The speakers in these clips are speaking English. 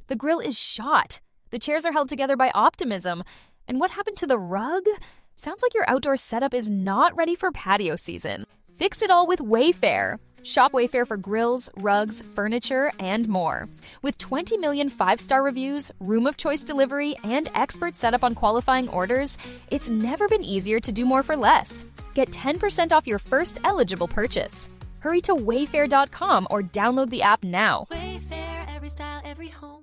The grill is shot. The chairs are held together by optimism. And what happened to the rug? Sounds like your outdoor setup is not ready for patio season. Fix it all with Wayfair. Shop Wayfair for grills, rugs, furniture, and more. With 20 million 5-star reviews, room of choice delivery, and expert setup on qualifying orders, it's never been easier to do more for less. Get 10% off your first eligible purchase. Hurry to wayfair.com or download the app now. Wayfair, every style, every home.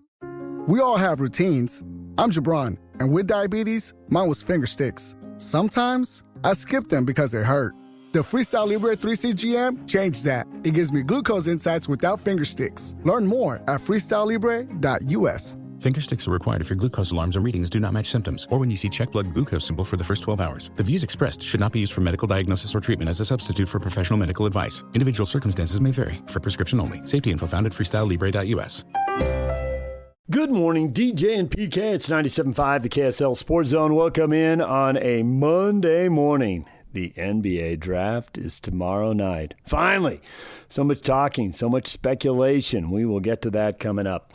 We all have routines. I'm Jabron, and with diabetes, mine was finger sticks. Sometimes I skip them because they hurt. The Freestyle Libre 3CGM changed that. It gives me glucose insights without finger sticks. Learn more at freestylelibre.us. Finger sticks are required if your glucose alarms or readings do not match symptoms, or when you see check blood glucose symbol for the first 12 hours. The views expressed should not be used for medical diagnosis or treatment as a substitute for professional medical advice. Individual circumstances may vary. For prescription only. Safety info found at freestylelibre.us. Good morning, DJ and PK. It's 97.5, the KSL Sports Zone. Welcome in on a Monday morning. The NBA draft is tomorrow night. Finally, so much talking, so much speculation. We will get to that coming up.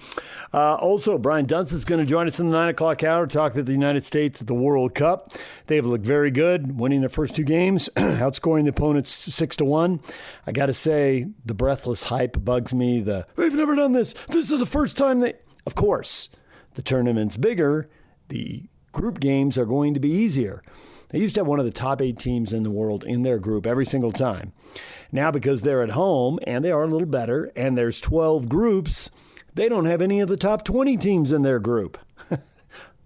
Also, Brian Dunson's going to join us in the 9 o'clock hour to talk about the United States at the World Cup. They've looked very good, winning their first 2 games, outscoring the opponents 6-1. I got to say, the breathless hype bugs me. We've never done this. This is the first time they... Of course, the tournament's bigger. The group games are going to be easier. They used to have one of the top 8 teams in the world in their group every single time. Now, because they're at home, and they are a little better, and there's 12 groups, they don't have any of the top 20 teams in their group.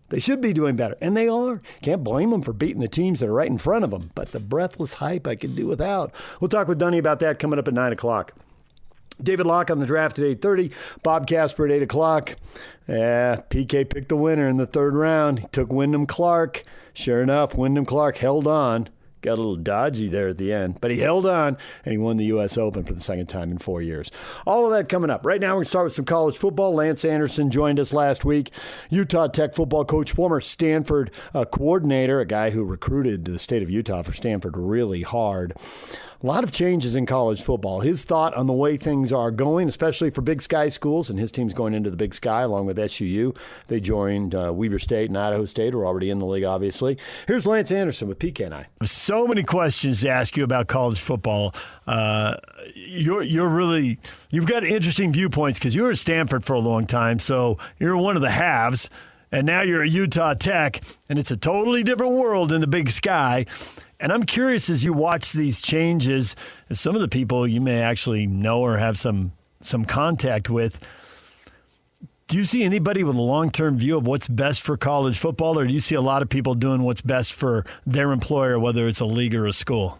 They should be doing better, and they are. Can't blame them for beating the teams that are right in front of them, but the breathless hype I could do without. We'll talk with Dunny about that coming up at 9 o'clock. David Locke on the draft at 8:30. Bob Casper at 8 o'clock. PK picked the winner in the 3rd round. He took Wyndham Clark. Sure enough, Wyndham Clark held on. Got a little dodgy there at the end, but he held on, and he won the U.S. Open for the 2nd time in 4 years. All of that coming up. Right now, we're going to start with some college football. Lance Anderson joined us last week. Utah Tech football coach, former Stanford coordinator, a guy who recruited the state of Utah for Stanford really hard. A lot of changes in college football. His thought on the way things are going, especially for Big Sky schools, and his team's going into the Big Sky along with SUU. They joined Weber State and Idaho State, who are already in the league, obviously. Here's Lance Anderson with PK and I. So many questions to ask you about college football. You've got interesting viewpoints because you were at Stanford for a long time, so you're one of the halves, and now you're at Utah Tech, and it's a totally different world in the Big Sky. And I'm curious, as you watch these changes, and some of the people you may actually know or have some contact with, do you see anybody with a long-term view of what's best for college football, or do you see a lot of people doing what's best for their employer, whether it's a league or a school?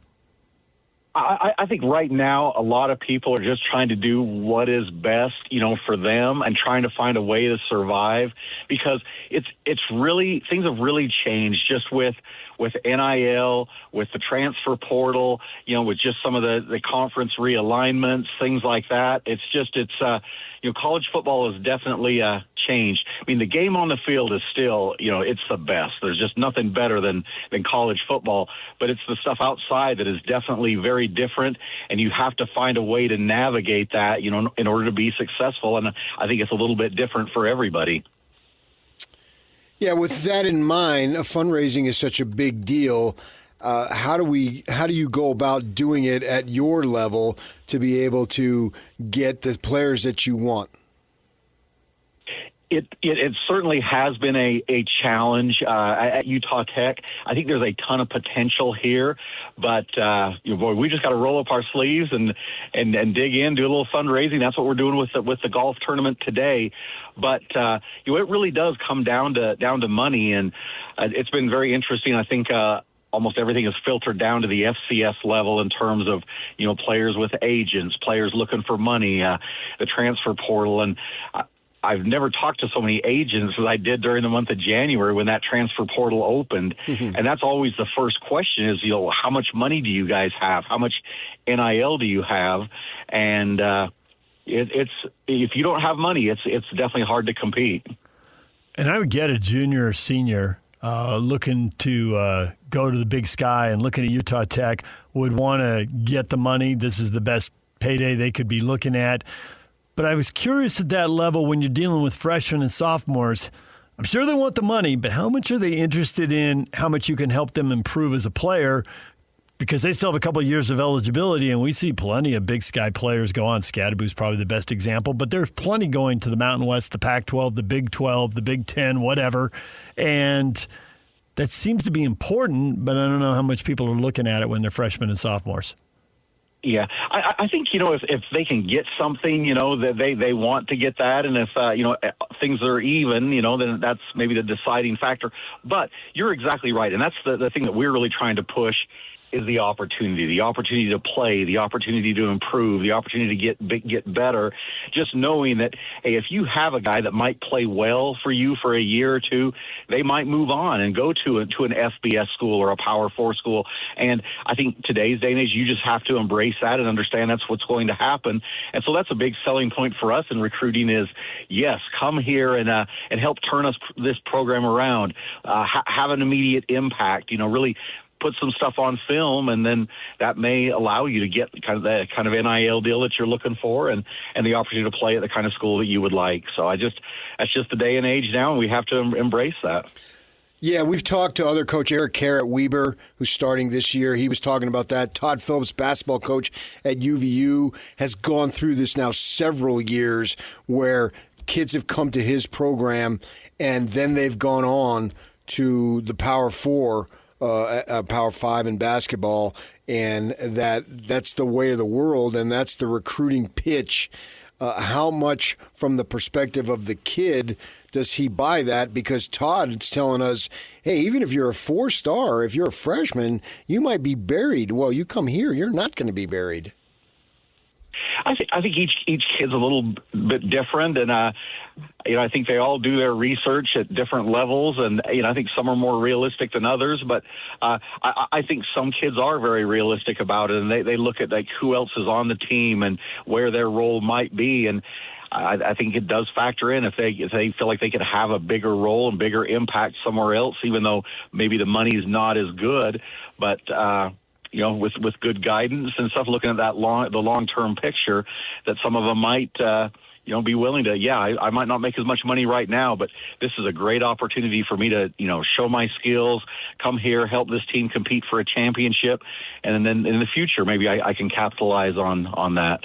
I think right now a lot of people are just trying to do what is best, for them and trying to find a way to survive, because it's really, things have really changed just with NIL, with the transfer portal, with just some of the conference realignments, things like that. College football has definitely changed. I mean, the game on the field is still, it's the best. There's just nothing better than college football, but it's the stuff outside that is definitely very different, and you have to find a way to navigate that, in order to be successful, and I think it's a little bit different for everybody. Yeah, with that in mind, fundraising is such a big deal. How do you go about doing it at your level to be able to get the players that you want? It certainly has been a challenge at Utah Tech. I think there's a ton of potential here, but we just got to roll up our sleeves and dig in, do a little fundraising. That's what we're doing with the golf tournament today. But it really does come down to money, and it's been very interesting. I think almost everything is filtered down to the FCS level in terms of players with agents, players looking for money, the transfer portal, and I've never talked to so many agents as I did during the month of January when that transfer portal opened. Mm-hmm. And that's always the first question is, how much money do you guys have? How much NIL do you have? And it's if you don't have money, it's definitely hard to compete. And I would get a junior or senior looking to go to the Big Sky and looking at Utah Tech would want to get the money. This is the best payday they could be looking at. But I was curious at that level when you're dealing with freshmen and sophomores. I'm sure they want the money, but how much are they interested in how much you can help them improve as a player? Because they still have a couple of years of eligibility, and we see plenty of Big Sky players go on. Scadaboo's probably the best example, but there's plenty going to the Mountain West, the Pac-12, the Big 12, the Big 10, whatever. And that seems to be important, but I don't know how much people are looking at it when they're freshmen and sophomores. Yeah, I think, if they can get something, that they want to get that. And if, things are even, then that's maybe the deciding factor. But you're exactly right. And that's the thing that we're really trying to push is the opportunity to play, the opportunity to improve, the opportunity to get better. Just knowing that, hey, if you have a guy that might play well for you for a year or two, they might move on and go to an FBS school or a Power 4 school. And I think today's day and age, you just have to embrace that and understand that's what's going to happen. And so that's a big selling point for us in recruiting is, yes, come here and help turn this program around, have an immediate impact, really put some stuff on film, and then that may allow you to get the kind of NIL deal that you're looking for and the opportunity to play at the kind of school that you would like. So that's just the day and age now, and we have to embrace that. Yeah, we've talked to other coach Eric Carrot Weber, who's starting this year. He was talking about that. Todd Phillips, basketball coach at UVU, has gone through this now several years where kids have come to his program and then they've gone on to the Power 4, Power 5 in basketball, and that's the way of the world, and that's the recruiting pitch. How much from the perspective of the kid does he buy that? Because Todd is telling us, hey, even if you're a 4-star, if you're a freshman, you might be buried. Well, you come here, you're not going to be buried. I think each kid's a little bit different, and I think they all do their research at different levels, and I think some are more realistic than others. But I think some kids are very realistic about it, and they look at who else is on the team and where their role might be, and I think it does factor in if they feel like they could have a bigger role and bigger impact somewhere else, even though maybe the money's not as good, but. With good guidance and stuff, looking at the long-term picture, that some of them might, be willing to, I might not make as much money right now, but this is a great opportunity for me to, show my skills, come here, help this team compete for a championship, and then in the future, maybe I can capitalize on that.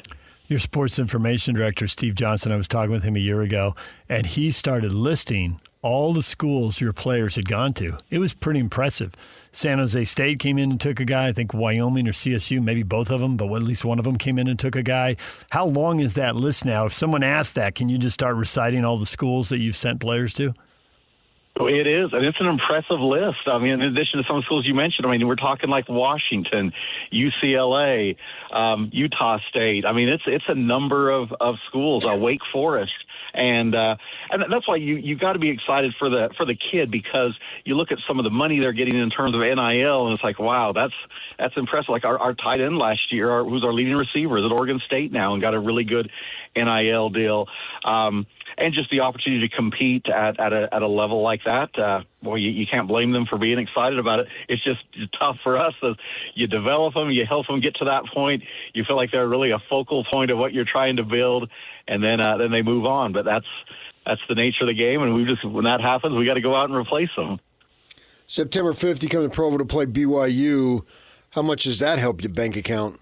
Your sports information director, Steve Johnson, I was talking with him a year ago, and he started listing all the schools your players had gone to. It was pretty impressive. San Jose State came in and took a guy. I think Wyoming or CSU, maybe both of them, but at least one of them came in and took a guy. How long is that list now? If someone asks that, can you just start reciting all the schools that you've sent players to? It is, and it's an impressive list. I mean, in addition to some schools you mentioned, we're talking like Washington, UCLA, Utah State. It's a number of schools, Wake Forest. And that's why you got to be excited for the kid, because you look at some of the money they're getting in terms of NIL, and it's like, wow, that's impressive. Like our tight end last year, who's our leading receiver, is at Oregon State now and got a really good NIL deal. And just the opportunity to compete at a level like that, you can't blame them for being excited about it. It's just tough for us as you develop them, you help them get to that point. You feel like they're really a focal point of what you're trying to build, and then they move on. But that's the nature of the game, and when that happens, we got to go out and replace them. September 5th, you come to Provo to play BYU. How much does that help your bank account?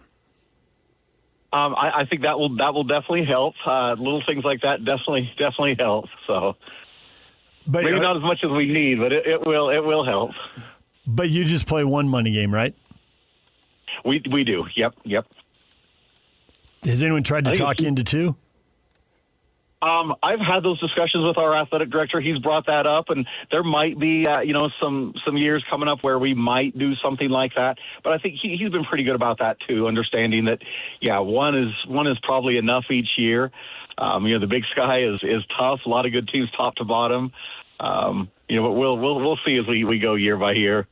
I think that will definitely help. Little things like that definitely help. So, but maybe not as much as we need, but it will help. But you just play one money game, right? We do. Yep. Has anyone tried to talk you into two? I've had those discussions with our athletic director. He's brought that up, and there might be, some years coming up where we might do something like that. But I think he's been pretty good about that too, understanding that, one is probably enough each year. The Big Sky is tough. A lot of good teams, top to bottom. But we'll see as we go year by year.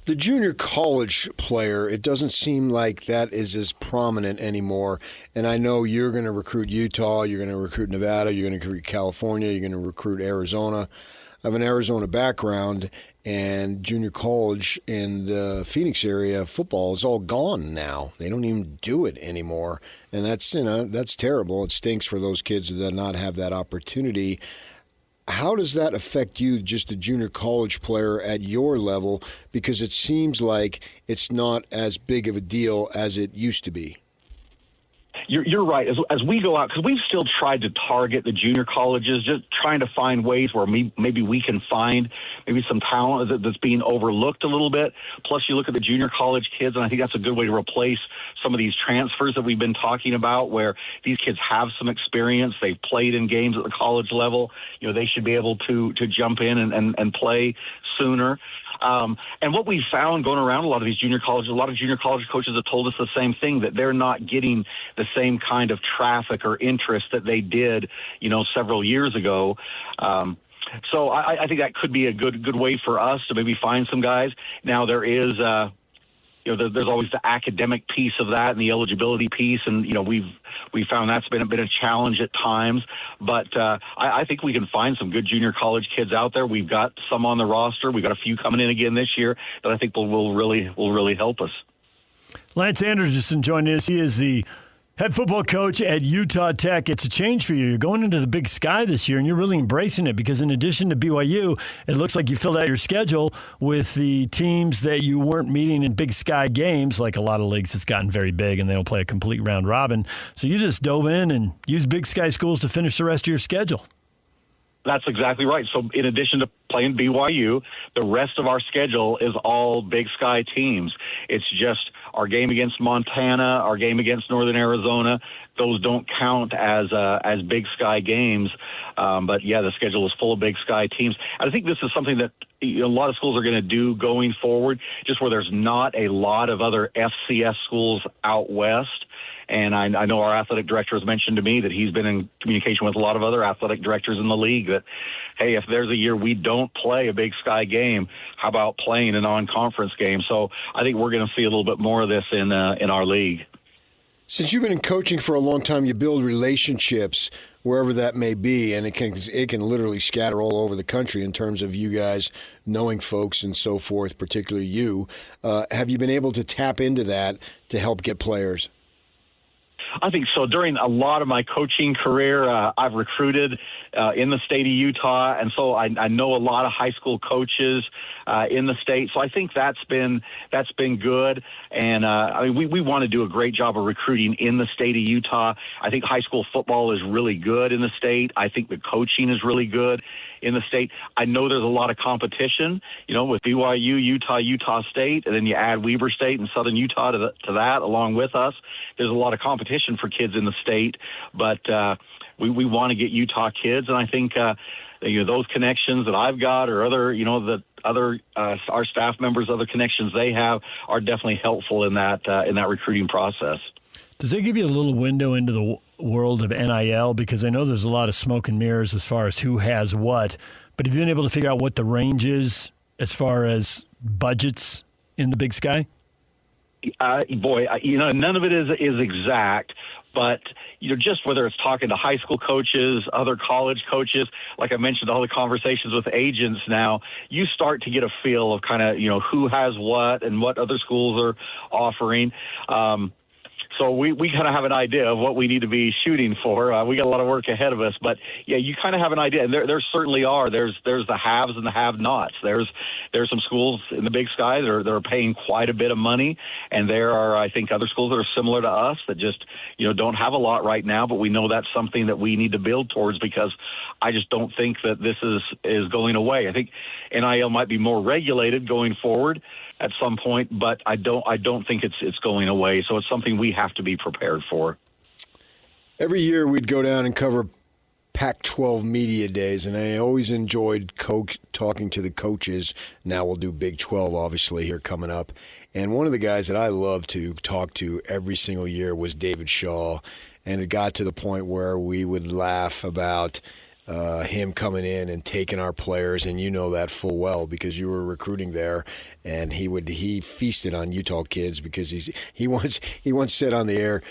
The junior college player, it doesn't seem like that is as prominent anymore. And I know you're going to recruit Utah, you're going to recruit Nevada, you're going to recruit California, you're going to recruit Arizona. I have an Arizona background, and junior college in the Phoenix area football is all gone now. They don't even do it anymore. And that's terrible. It stinks for those kids that do not have that opportunity. How does that affect you, just a junior college player at your level? Because it seems like it's not as big of a deal as it used to be. You're right. As we go out, because we've still tried to target the junior colleges, just trying to find ways where maybe we can find maybe some talent that's being overlooked a little bit. Plus, you look at the junior college kids, and I think that's a good way to replace some of these transfers that we've been talking about, where these kids have some experience. They've played in games at the college level. They should be able to jump in and play sooner. And what we found going around a lot of junior college coaches have told us the same thing, that they're not getting the same kind of traffic or interest that they did, several years ago. So I think that could be a good way for us to maybe find some guys. Now there is, there's always the academic piece of that and the eligibility piece, and we've found that's been a challenge at times. But I think we can find some good junior college kids out there. We've got some on the roster. We've got a few coming in again this year that I think will really help us. Lance Anderson joining us. He is the head football coach at Utah Tech. It's a change for you. You're going into the Big Sky this year, and you're really embracing it, because in addition to BYU, it looks like you filled out your schedule with the teams that you weren't meeting in Big Sky games. Like a lot of leagues, it's gotten very big, and they don't play a complete round robin. So you just dove in and used Big Sky schools to finish the rest of your schedule. That's exactly right. So in addition to playing BYU, the rest of our schedule is all Big Sky teams. It's just our game against Montana, our game against Northern Arizona. Those don't count as Big Sky games. But yeah, the schedule is full of Big Sky teams. I think this is something that a lot of schools are going to do going forward, just where there's not a lot of other FCS schools out west. And I know our athletic director has mentioned to me that he's been in communication with a lot of other athletic directors in the league that, hey, if there's a year we don't play a Big Sky game, how about playing a non-conference game? So I think we're going to see a little bit more of this in our league. Since you've been in coaching for a long time, you build relationships wherever that may be, and it can literally scatter all over the country in terms of you guys knowing folks and so forth, particularly you. Have you been able to tap into that to help get players? I think so. During a lot of my coaching career, I've recruited in the state of Utah, and so I know a lot of high school coaches in the state. So I think that's been good. And we want to do a great job of recruiting in the state of Utah. I think high school football is really good in the state. I think the coaching is really good in the state. I know there's a lot of competition, with BYU, Utah State, and then you add Weber State and Southern Utah to that along with us. There's a lot of competition for kids in the state, but we want to get Utah kids, and I think those connections that I've got, or other our staff members, other connections they have, are definitely helpful in that recruiting process. Does that give you a little window into the world of NIL? Because I know there's a lot of smoke and mirrors as far as who has what, but have you been able to figure out what the range is as far as budgets in the Big Sky? None of it is exact, but just whether it's talking to high school coaches, other college coaches, like I mentioned, all the conversations with agents now, you start to get a feel of kind of, who has what and what other schools are offering. So we kind of have an idea of what we need to be shooting for. We got a lot of work ahead of us, but yeah, you kind of have an idea. And there certainly are. There's the haves and the have-nots. There's some schools in the Big Sky that are paying quite a bit of money, and there are, I think, other schools that are similar to us that just don't have a lot right now. But we know that's something that we need to build towards, because I just don't think that this is going away. I think NIL might be more regulated going forward at some point, but I don't think it's going away. So it's something we have to be prepared for. Every year we'd go down and cover Pac-12 media days, and I always enjoyed talking to the coaches. Now we'll do Big 12, obviously, here coming up. And one of the guys that I loved to talk to every single year was David Shaw, and it got to the point where we would laugh about him coming in and taking our players, and you know that full well because you were recruiting there, and he feasted on Utah kids because he once said on the air,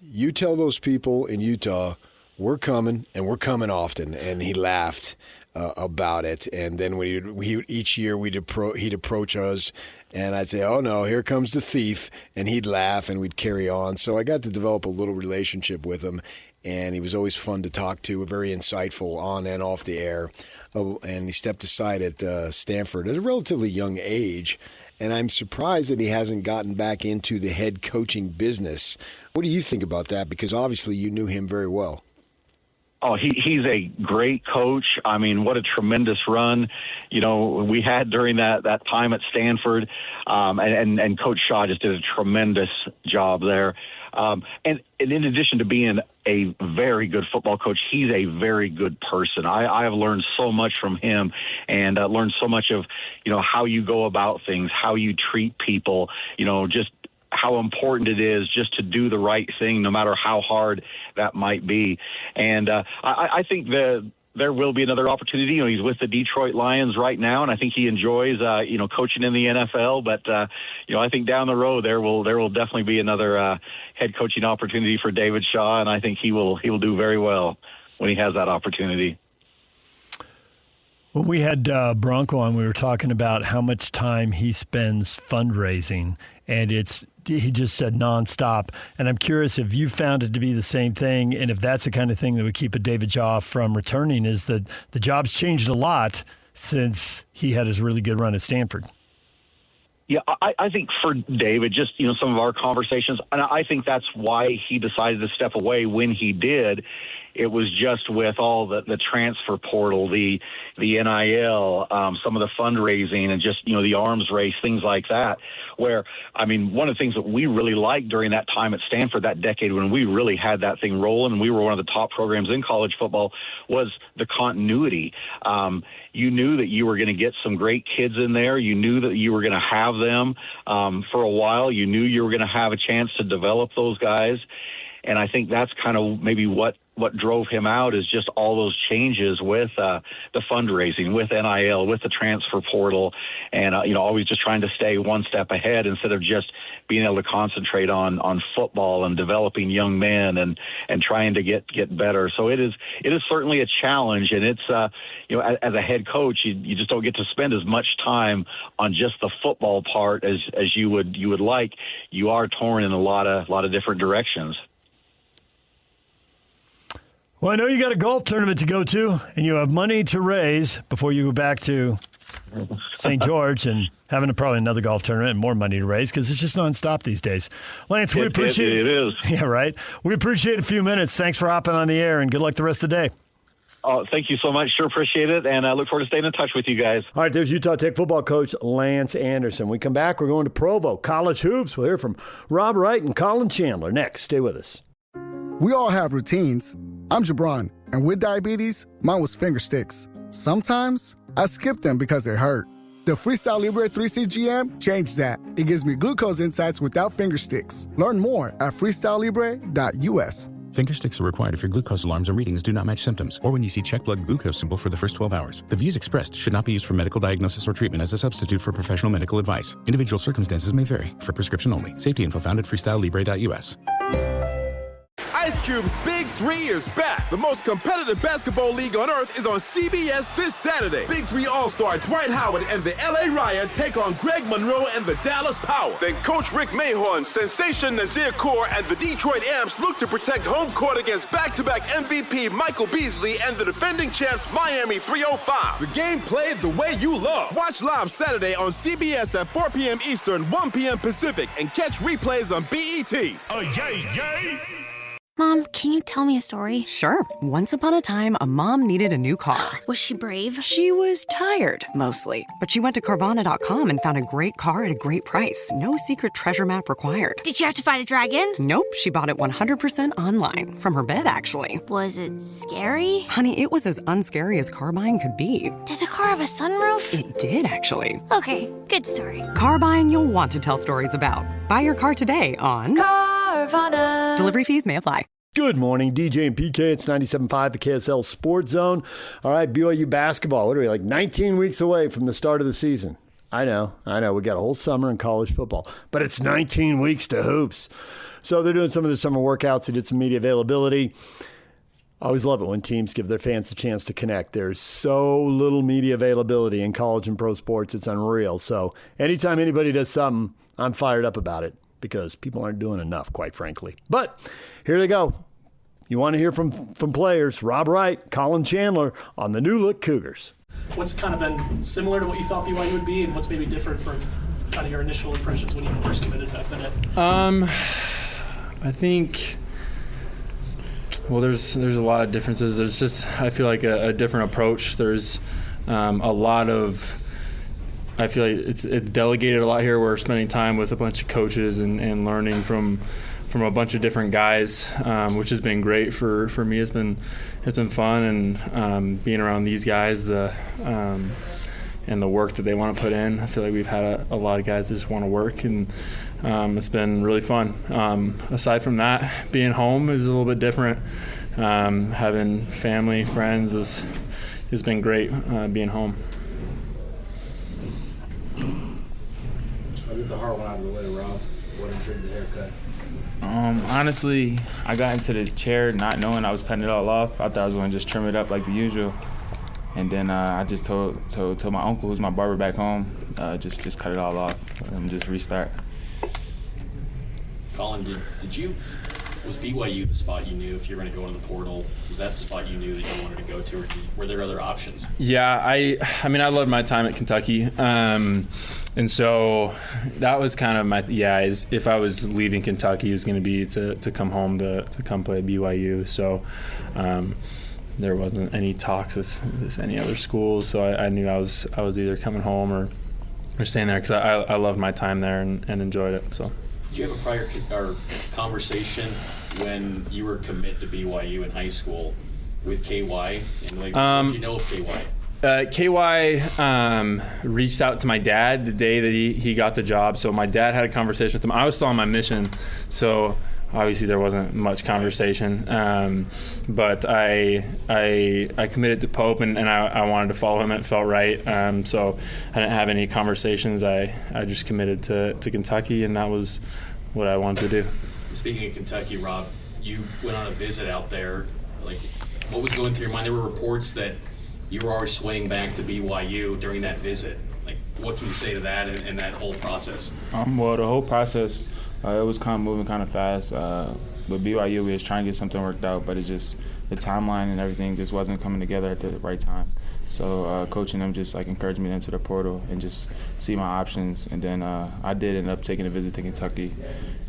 you tell those people in Utah we're coming and we're coming often, and he laughed about it. And then when each year he'd approach us, and I'd say, "Oh no, here comes the thief," and he'd laugh, and we'd carry on. So I got to develop a little relationship with him, and he was always fun to talk to, very insightful on and off the air. And he stepped aside at Stanford at a relatively young age, and I'm surprised that he hasn't gotten back into the head coaching business. What do you think about that? Because obviously you knew him very well. Oh, he's a great coach. I mean, what a tremendous run, we had during that time at Stanford. And Coach Shaw just did a tremendous job there. And in addition to being a very good football coach, he's a very good person. I have learned so much from him, and learned so much of, how you go about things, how you treat people, just how important it is just to do the right thing, no matter how hard that might be. And I think there will be another opportunity. He's with the Detroit Lions right now, and I think he enjoys, coaching in the NFL. But I think down the road there will definitely be another head coaching opportunity for David Shaw, and I think he will do very well when he has that opportunity. When we had Bronco on, we were talking about how much time he spends fundraising, and he just said nonstop. And I'm curious if you found it to be the same thing, and if that's the kind of thing that would keep a David Shaw from returning, is that the job's changed a lot since he had his really good run at Stanford. Yeah, I think for David, just, some of our conversations, and I think that's why he decided to step away when he did. It was just with all the transfer portal, the NIL, some of the fundraising, and just, the arms race, things like that, where, one of the things that we really liked during that time at Stanford, that decade when we really had that thing rolling and we were one of the top programs in college football, was the continuity. You knew that you were going to get some great kids in there. You knew that you were going to have them for a while. You knew you were going to have a chance to develop those guys. And I think that's kind of maybe what drove him out, is just all those changes with the fundraising, with NIL, with the transfer portal, and always just trying to stay one step ahead instead of just being able to concentrate on football and developing young men and trying to get better. So it is certainly a challenge, and it's as a head coach, you just don't get to spend as much time on just the football part as you would like. You are torn in a lot of different directions. Well, I know you got a golf tournament to go to, and you have money to raise before you go back to St. George and having probably another golf tournament and more money to raise, because it's just nonstop these days. Lance, we appreciate it. It is. Yeah, right. We appreciate a few minutes. Thanks for hopping on the air, and good luck the rest of the day. Oh, thank you so much. Sure appreciate it, and I look forward to staying in touch with you guys. All right, there's Utah Tech football coach Lance Anderson. When we come back, we're going to Provo. College hoops. We'll hear from Rob Wright and Collin Chandler next. Stay with us. We all have routines. I'm Jabron, and with diabetes, mine was finger sticks. Sometimes I skip them because they hurt. The Freestyle Libre 3C GM changed that. It gives me glucose insights without finger sticks. Learn more at freestylelibre.us. Finger sticks are required if your glucose alarms and readings do not match symptoms, or when you see check blood glucose symbol for the first 12 hours. The views expressed should not be used for medical diagnosis or treatment as a substitute for professional medical advice. Individual circumstances may vary. For prescription only. Safety info found at freestylelibre.us. Ice Cube's Big 3 is back. The most competitive basketball league on earth is on CBS this Saturday. Big 3 All-Star Dwight Howard and the LA Riot take on Greg Monroe and the Dallas Power. Then Coach Rick Mahorn, Sensation Nazir Kaur, and the Detroit Amps look to protect home court against back-to-back MVP Michael Beasley and the defending champs Miami 305. The game played the way you love. Watch live Saturday on CBS at 4 p.m. Eastern, 1 p.m. Pacific, and catch replays on BET. Oh, yay, yay! Mom, can you tell me a story? Sure. Once upon a time, a mom needed a new car. Was she brave? She was tired, mostly. But she went to Carvana.com and found a great car at a great price. No secret treasure map required. Did you have to fight a dragon? Nope. She bought it 100% online. From her bed, actually. Was it scary? Honey, it was as unscary as car buying could be. Did the car have a sunroof? It did, actually. Okay, good story. Car buying you'll want to tell stories about. Buy your car today on Carvana. Delivery fees may apply. Good morning, DJ and PK. It's 97.5, the KSL Sports Zone. All right, BYU basketball. What are we, like 19 weeks away from the start of the season? I know. We got a whole summer in college football, but it's 19 weeks to hoops. So they're doing some of the summer workouts. They did some media availability. I always love it when teams give their fans a chance to connect. There's so little media availability in college and pro sports. It's unreal. So anytime anybody does something, I'm fired up about it because people aren't doing enough, quite frankly. But here they go. You want to hear from players, Rob Wright, Collin, Chandler on the new look Cougars. What's kind of been similar to what you thought BYU would be, and what's maybe different from kind of your initial impressions when you first committed back then? I think, well, there's a lot of differences. There's just, I feel like a different approach. There's a lot of, I feel like it's delegated a lot here. We're spending time with a bunch of coaches and learning from a bunch of different guys, which has been great for me. It's been fun, and being around these guys, and the work that they want to put in. I feel like we've had a lot of guys that just want to work, and it's been really fun. Aside from that, being home is a little bit different. Having family, friends has been great. Being home. I'll get the hard one out of the way, Rob. What intrigued the haircut? Honestly, I got into the chair not knowing I was cutting it all off. I thought I was going to just trim it up like the usual. And then I just told my uncle, who's my barber back home, just cut it all off and just restart. Collin, was BYU the spot you knew if you were going to go in the portal? Was that the spot you knew that you wanted to go to, or were there other options? Yeah, I mean, I loved my time at Kentucky. And so that was kind of my, if I was leaving Kentucky, it was going to be to come home to come play at BYU. So there wasn't any talks with any other schools. So I knew I was either coming home or staying there because I loved my time there and enjoyed it. So. Did you have a prior conversation when you were committed to BYU in high school with KY? And what did you know of KY? KY reached out to my dad the day that he got the job. So my dad had a conversation with him. I was still on my mission, so obviously there wasn't much conversation. But I committed to Pope, and I wanted to follow him. It felt right. So I didn't have any conversations. I just committed to Kentucky, and that was what I wanted to do. Speaking of Kentucky, Rob, you went on a visit out there. Like, what was going through your mind? There were reports that you were already swaying back to BYU during that visit. Like, what can you say to that and that whole process? Well, the whole process, it was kind of moving kind of fast. With BYU, we was trying to get something worked out, but it just, the timeline and everything just wasn't coming together at the right time. So coaching them just encouraged me into the portal and just see my options. And then I did end up taking a visit to Kentucky,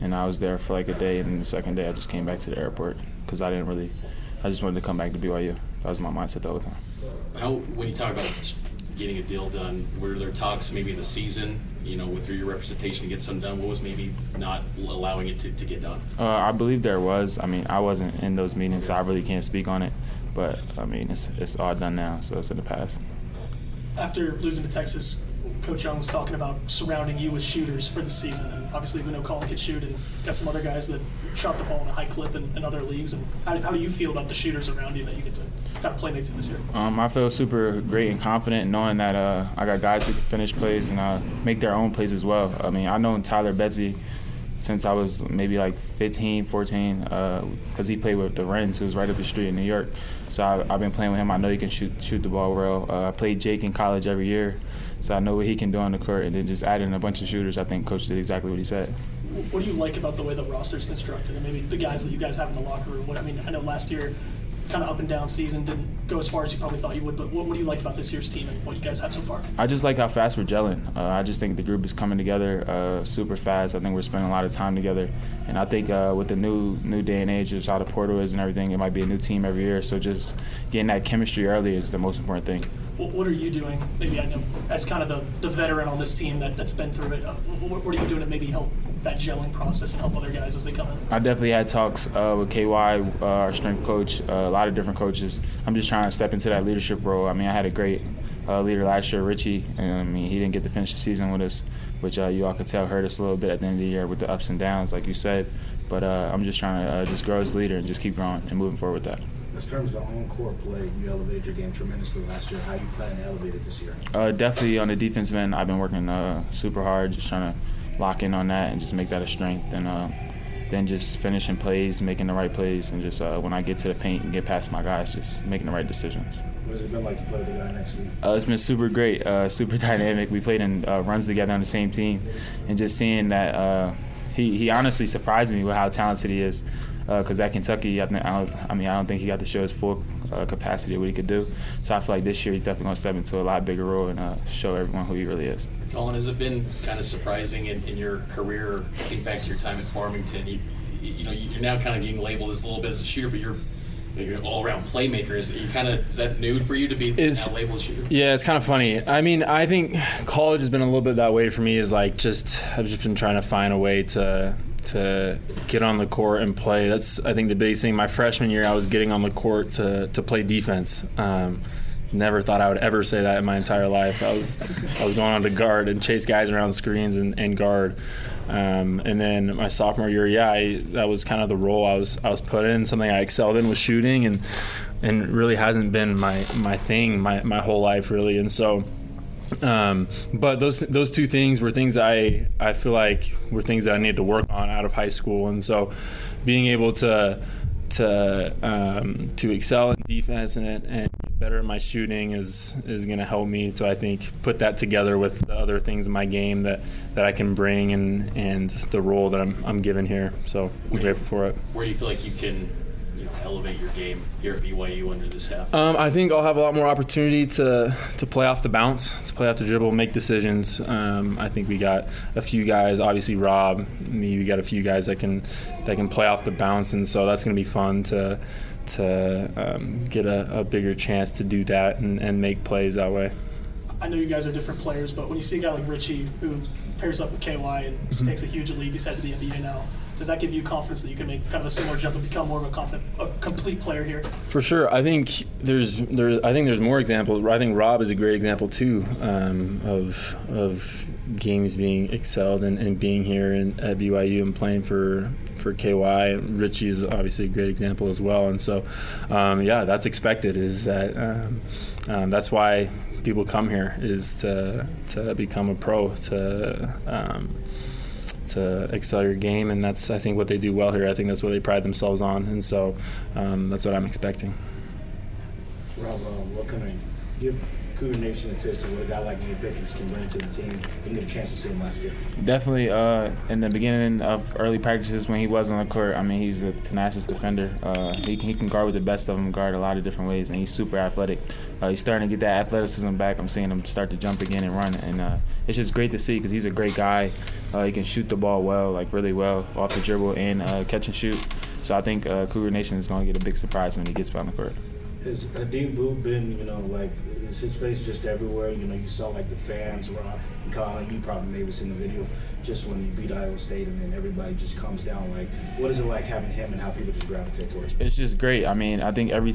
and I was there for a day. And the second day, I just came back to the airport because I just wanted to come back to BYU. That was my mindset the whole time. When you talk about getting a deal done, were there talks maybe in the season, through your representation to get something done? What was maybe not allowing it to get done? I believe there was. I mean, I wasn't in those meetings, so I really can't speak on it. But, I mean, it's all done now, so it's in the past. After losing to Texas, Coach Young was talking about surrounding you with shooters for the season. And obviously we know Collin can shoot, and got some other guys that shot the ball in a high clip in other leagues. And how do you feel about the shooters around you that you get to kind of play mates in this year? I feel super great and confident knowing that I got guys who can finish plays and make their own plays as well. I mean, I've known Tyler Betsy since I was maybe 15, 14, because he played with the Wrens, who was right up the street in New York. So I've been playing with him. I know he can shoot the ball well. I played Jake in college every year, so I know what he can do on the court. And then just adding a bunch of shooters, I think Coach did exactly what he said. What do you like about the way the roster's constructed, and maybe the guys that you guys have in the locker room? I know last year, kind of up and down season, didn't go as far as you probably thought you would, but what do you like about this year's team and what you guys have so far? I just like how fast we're gelling. I just think the group is coming together super fast. I think we're spending a lot of time together, and I think with the new day and age, just how the portal is and everything, it might be a new team every year, so just getting that chemistry early is the most important thing. What are you doing, maybe I know, as kind of the veteran on this team that's been through it? What are you doing to maybe help that gelling process and help other guys as they come in? I definitely had talks with KY, our strength coach, a lot of different coaches. I'm just trying to step into that leadership role. I mean, I had a great leader last year, Richie. And, I mean, he didn't get to finish the season with us, which you all could tell hurt us a little bit at the end of the year with the ups and downs, like you said. But I'm just trying to just grow as a leader and just keep growing and moving forward with that. In terms of the on-court play, you elevated your game tremendously last year. How you plan to elevate it this year? Definitely on the defensive end, I've been working super hard, just trying to lock in on that and just make that a strength. And then just finishing plays, making the right plays, and just when I get to the paint and get past my guys, just making the right decisions. What has it been like to play with the guy next to you? It's been super great, super dynamic. We played in runs together on the same team, and just seeing that he honestly surprised me with how talented he is. Because at Kentucky, I don't think he got to show his full capacity of what he could do. So I feel like this year he's definitely going to step into a lot bigger role and show everyone who he really is. Collin, has it been kind of surprising in your career, think back to your time at Farmington, you're now kind of getting labeled as a little bit as a shooter, but you're an all-around playmaker. Is that new for you to be now labeled as a shooter? Yeah, it's kind of funny. I mean, I think college has been a little bit that way for me. Is like I've just been trying to find a way to get on the court and play. That's, I think, the biggest thing. My freshman year, I was getting on the court to play defense. Never thought I would ever say that in my entire life. I was going on to guard and chase guys around screens and guard. And then my sophomore year, that was kind of the role I was put in. Something I excelled in was shooting, and really hasn't been my thing my whole life, really. And so, but those two things were things that I feel like were things that I needed to work on out of high school. And so, being able to excel in defense and get better at my shooting is going to help me to, I think, put that together with the other things in my game that I can bring and the role that I'm given here. So I'm grateful for it. Where do you feel like you can elevate your game here at BYU under this staff? I think I'll have a lot more opportunity to play off the bounce, to play off the dribble, make decisions. I think we got a few guys, obviously Rob, me, we got a few guys that can play off the bounce, and so that's going to be fun to get a bigger chance to do that and make plays that way. I know you guys are different players, but when you see a guy like Richie who pairs up with KY and just takes a huge leap, he's headed to the NBA now, does that give you confidence that you can make kind of a similar jump and become more of a complete player here? For sure. I think there's more examples. I think Rob is a great example too of games being excelled and being here at BYU and playing for KY. Richie is obviously a great example as well. And so, that's expected. Is that that's why people come here, is to become a pro, to excel your game, and that's, I think, what they do well here. I think that's what they pride themselves on, and so that's what I'm expecting. Rob, what can I give Cougar Nation a taste of what a guy like Nate Pickens can bring to the team and get a chance to see him last year? Definitely in the beginning of early practices when he was on the court, I mean, he's a tenacious defender. He can guard with the best of them, guard a lot of different ways, and he's super athletic. He's starting to get that athleticism back. I'm seeing him start to jump again and run, and it's just great to see because he's a great guy. He can shoot the ball well, like really well, off the dribble and catch and shoot. So I think Cougar Nation is going to get a big surprise when he gets on the court. Has Dean Boot been, is his face just everywhere? You saw like the fans, Rob and Collin, you probably maybe seen the video just when you beat Iowa State and then everybody just comes down. Like, what is it like having him and how people just gravitate towards him? It's just great. I mean, I think every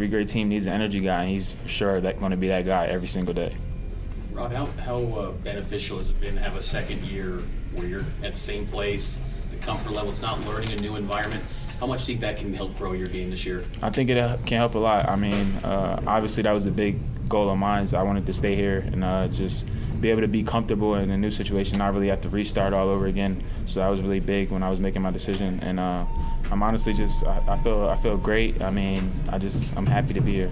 great team needs an energy guy, and he's for sure going to be that guy every single day. Rob, how beneficial has it been to have a second year where you're at the same place, the comfort level, it's not learning a new environment? How much do you think that can help grow your game this year? I think it can help a lot. I mean, obviously that was a big goal of mine. So I wanted to stay here and just be able to be comfortable in a new situation, not really have to restart all over again. So that was really big when I was making my decision. And I'm honestly I feel great. I mean, I'm happy to be here.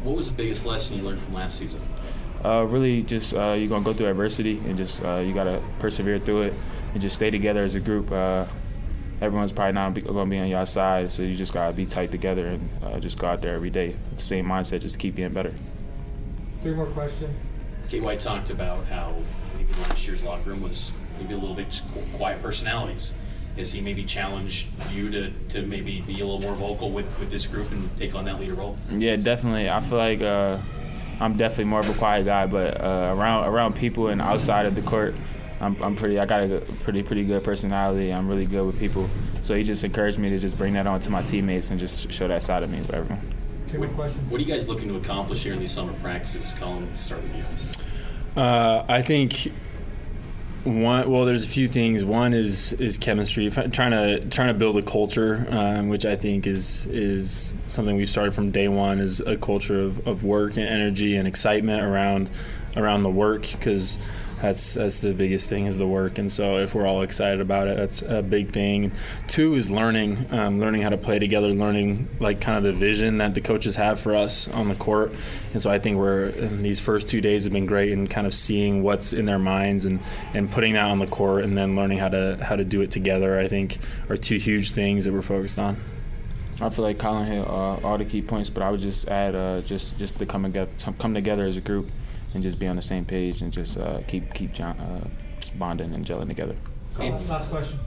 What was the biggest lesson you learned from last season? Really just you're going to go through adversity and just you got to persevere through it and just stay together as a group. Everyone's probably not going to be on your side, so you just got to be tight together and just go out there every day with the same mindset, just to keep getting better. 3 more questions. KY talked about how maybe last year's locker room was maybe a little bit just quiet personalities. Has he maybe challenged you to maybe be a little more vocal with this group and take on that leader role? Yeah, definitely. I feel like I'm definitely more of a quiet guy, but around people and outside of the court, I got a pretty good personality. I'm really good with people. So he just encouraged me to just bring that on to my teammates and just show that side of me with everyone. more questions. What are you guys looking to accomplish here in these summer practices? Collin, we'll start with you. I think there's a few things. One is chemistry, trying to build a culture, which I think is something we've started from day one, is a culture of work and energy and excitement around the work, because that's the biggest thing, is the work. And so if we're all excited about it, that's a big thing. Two is learning how to play together, learning like kind of the vision that the coaches have for us on the court. And so I think these first 2 days have been great in kind of seeing what's in their minds and putting that on the court, and then learning how to do it together, I think, are two huge things that we're focused on. I feel like Collin hit all the key points, but I would just add just to come together as a group and just be on the same page and just keep bonding and gelling together. Last question.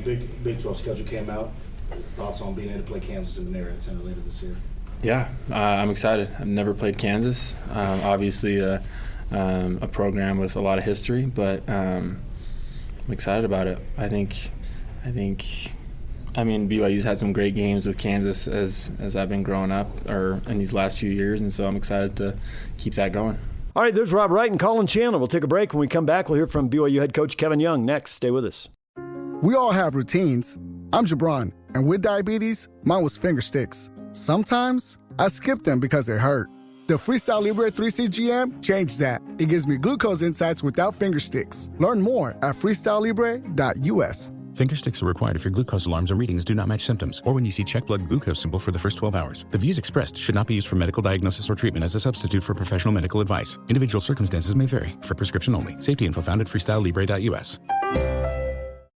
Big 12 schedule came out. Thoughts on being able to play Kansas in the Marriott Center later this year? Yeah, I'm excited. I've never played Kansas. Obviously, a program with a lot of history, but I'm excited about it. I think BYU's had some great games with Kansas as I've been growing up, or in these last few years, and so I'm excited to keep that going. All right, there's Rob Wright and Collin Chandler. We'll take a break. When we come back, we'll hear from BYU head coach Kevin Young next. Stay with us. We all have routines. I'm Jabron, and with diabetes, mine was finger sticks. Sometimes I skip them because they hurt. The Freestyle Libre 3C GM changed that. It gives me glucose insights without finger sticks. Learn more at freestylelibre.us. Finger sticks are required if your glucose alarms or readings do not match symptoms, or when you see check blood glucose symbol for the first 12 hours. The views expressed should not be used for medical diagnosis or treatment as a substitute for professional medical advice. Individual circumstances may vary. For prescription only. Safety info found at freestylelibre.us.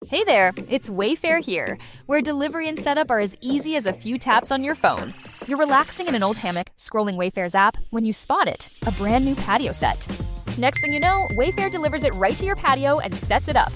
Hey there, it's Wayfair here, where delivery and setup are as easy as a few taps on your phone. You're relaxing in an old hammock, scrolling Wayfair's app, when you spot it, a brand new patio set. Next thing you know, Wayfair delivers it right to your patio and sets it up.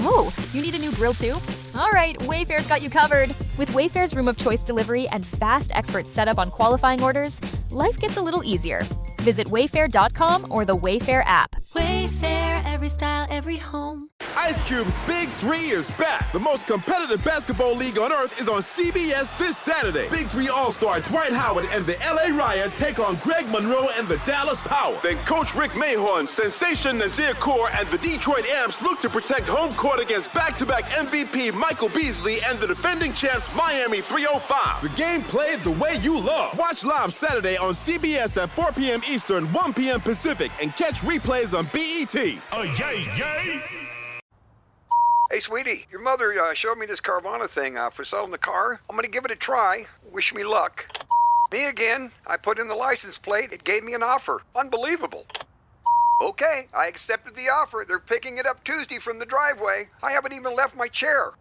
Oh, you need a new grill too? All right, Wayfair's got you covered. With Wayfair's room of choice delivery and fast expert setup on qualifying orders, life gets a little easier. Visit wayfair.com or the Wayfair app. Wayfair, every style, every home. Ice Cube's Big 3 is back. The most competitive basketball league on earth is on CBS this Saturday. Big 3 All-Star Dwight Howard and the LA Riot take on Greg Monroe and the Dallas Power. Then Coach Rick Mahorn, Sensation Nazir Kaur, and the Detroit Amps look to protect home court against back-to-back MVP Michael Beasley and the defending champs Miami 305. The game played the way you love. Watch live Saturday on CBS at 4 p.m. Eastern, 1 p.m. Pacific, and catch replays on BET. Yay! Hey, sweetie, your mother showed me this Carvana thing for selling the car. I'm going to give it a try. Wish me luck. Me again. I put in the license plate. It gave me an offer. Unbelievable. Okay, I accepted the offer. They're picking it up Tuesday from the driveway. I haven't even left my chair.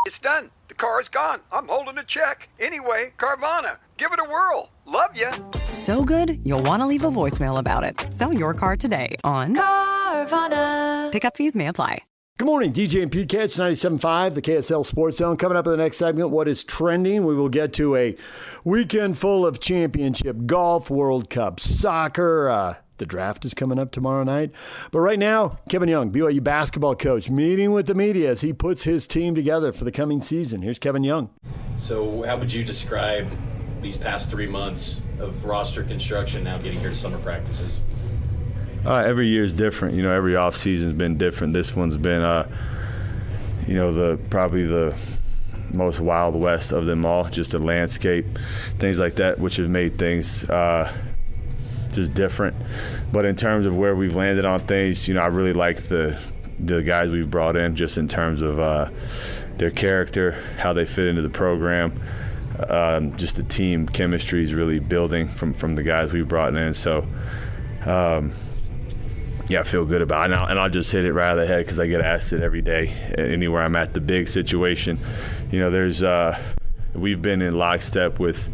It's done. The car is gone. I'm holding a check. Anyway, Carvana, give it a whirl. Love ya. So good, you'll want to leave a voicemail about it. Sell your car today on Carvana. Pickup fees may apply. Good morning, DJ and PK. It's 97.5, the KSL Sports Zone. Coming up in the next segment, what is trending? We will get to a weekend full of championship golf, World Cup soccer. The draft is coming up tomorrow night. But right now, Kevin Young, BYU basketball coach, meeting with the media as he puts his team together for the coming season. Here's Kevin Young. So how would you describe these past 3 months of roster construction now getting here to summer practices? Every year is different. Every off season's been different. This one's been, probably the most Wild West of them all. Just the landscape, things like that, which have made things just different. But in terms of where we've landed on things, I really like the guys we've brought in, just in terms of their character, how they fit into the program. Just the team chemistry is really building from the guys we've brought in. So. I feel good about it. And I'll just hit it right out of the head because I get asked it every day, anywhere I'm at. The big situation, we've been in lockstep with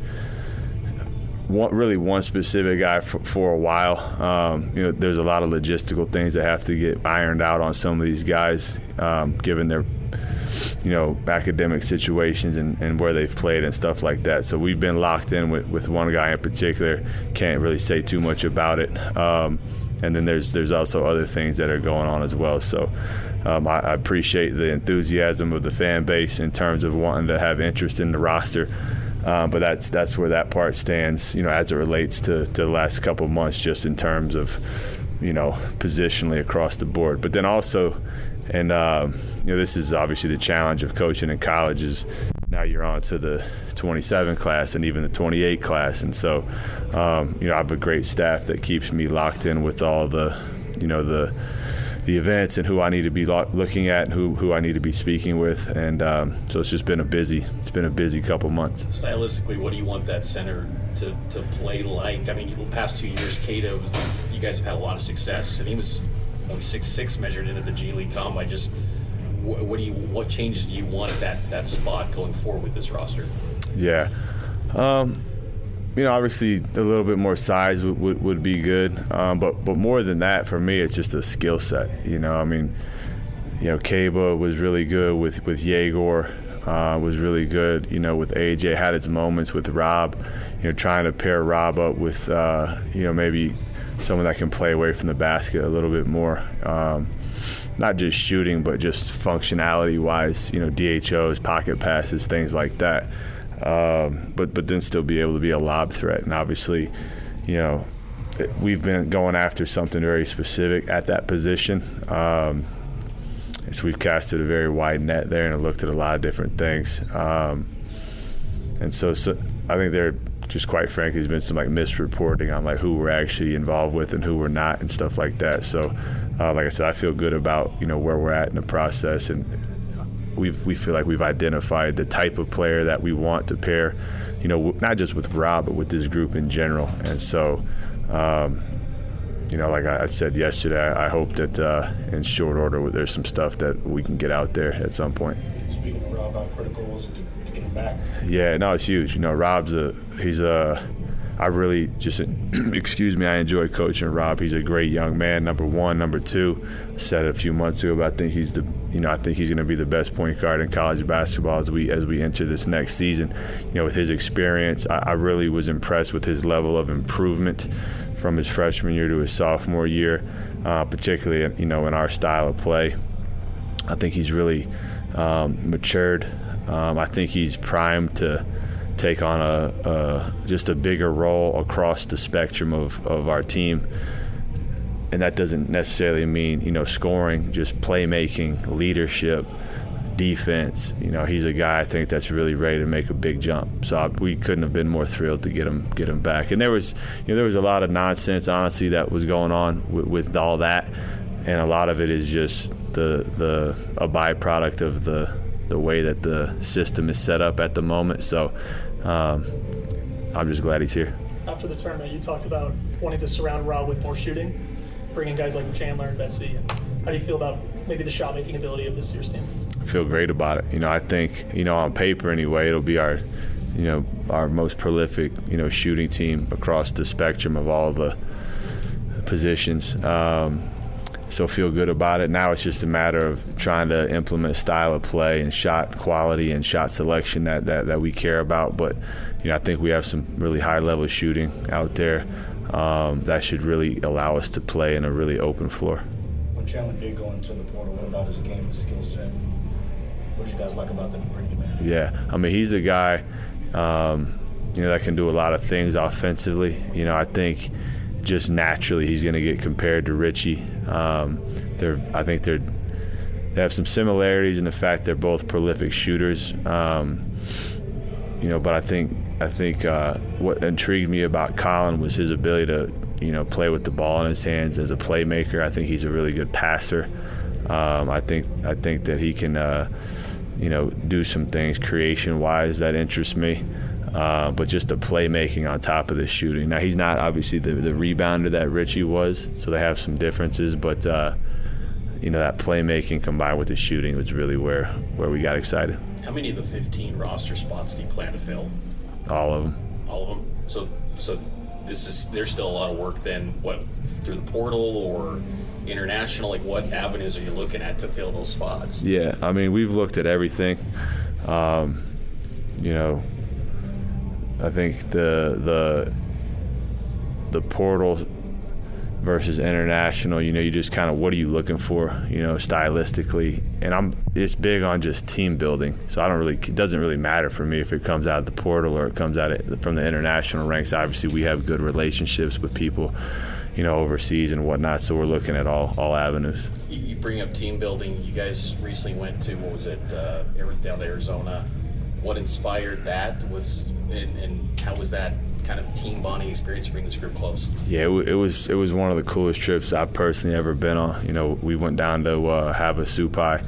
one specific guy for a while. There's a lot of logistical things that have to get ironed out on some of these guys, given their academic situations and where they've played and stuff like that. So we've been locked in with one guy in particular. Can't really say too much about it. And then there's also other things that are going on as well. So I appreciate the enthusiasm of the fan base in terms of wanting to have interest in the roster. But that's where that part stands, as it relates to the last couple of months, just in terms of, positionally across the board. But then also, and this is obviously the challenge of coaching in college, is now you're on to the 27 class and even the 28 class. And so, I have a great staff that keeps me locked in with all the events and who I need to be looking at and who I need to be speaking with. And so it's just been a busy couple months. Stylistically, what do you want that center to play like? I mean, the past 2 years, Cato, you guys have had a lot of success, and he was only 6'6" measured into the G League Combine. Just what changes do you want at that spot going forward with this roster? Yeah. Obviously a little bit more size would be good, but more than that, for me, it's just a skill set. Kaba was really good with Yegor, was really good, with AJ, had its moments with Rob, trying to pair Rob up with, maybe someone that can play away from the basket a little bit more. Not just shooting, but just functionality-wise, DHOs, pocket passes, things like that. But then still be able to be a lob threat. And obviously, we've been going after something very specific at that position. So we've casted a very wide net there and looked at a lot of different things. And so I think there just quite frankly has been some misreporting on who we're actually involved with and who we're not and stuff like that. So like I said, I feel good about where we're at in the process, and we feel like we've identified the type of player that we want to pair, not just with Rob, but with this group in general. And so, like I said yesterday, I hope that in short order there's some stuff that we can get out there at some point. Speaking of Rob, how critical was it to get him back? Yeah, no, it's huge. Rob's I really just, I enjoy coaching Rob. He's a great young man, number one. Number two, I said it a few months ago, but I think he's going to be the best point guard in college basketball as we enter this next season. With his experience, I really was impressed with his level of improvement from his freshman year to his sophomore year, particularly in our style of play. I think he's really matured. I think he's primed to take on just a bigger role across the spectrum of our team. And that doesn't necessarily mean, scoring, just playmaking, leadership, defense. He's a guy I think that's really ready to make a big jump. So we couldn't have been more thrilled to get him back. And there was a lot of nonsense, honestly, that was going on with all that. And a lot of it is just a byproduct of the way that the system is set up at the moment. So I'm just glad he's here. After the tournament, you talked about wanting to surround Rob with more shooting, bringing guys like Chandler and Betsy. How do you feel about maybe the shot-making ability of this year's team? I feel great about it. I think, on paper anyway, it'll be our most prolific, shooting team across the spectrum of all the positions. So feel good about it. Now it's just a matter of trying to implement a style of play and shot quality and shot selection that we care about. But, I think we have some really high-level shooting out there that should really allow us to play in a really open floor. When Chandler did go into the portal, what about his game, his skill set? What did you guys like about that bringing him in? Yeah, he's a guy, that can do a lot of things offensively. I think just naturally he's going to get compared to Richie. I think they have some similarities in the fact they're both prolific shooters. But I think what intrigued me about Collin was his ability to play with the ball in his hands as a playmaker. I think he's a really good passer. I think that he can do some things creation-wise that interest me. But just the playmaking on top of the shooting. Now, he's not obviously the rebounder that Richie was, so they have some differences. But, that playmaking combined with the shooting was really where we got excited. How many of the 15 roster spots do you plan to fill? All of them. All of them? So there's still a lot of work then, through the portal or international? What avenues are you looking at to fill those spots? Yeah, we've looked at everything. I think the portal versus international. You just kind of, what are you looking for, stylistically? And it's big on just team building. So it doesn't really matter for me if it comes out of the portal or it comes out from the international ranks. Obviously, we have good relationships with people, overseas and whatnot. So we're looking at all avenues. You bring up team building. You guys recently went to, down to Arizona. What inspired that and how was that kind of team bonding experience to bring this group close? Yeah, it was one of the coolest trips I've personally ever been on. We went down to Havasupai,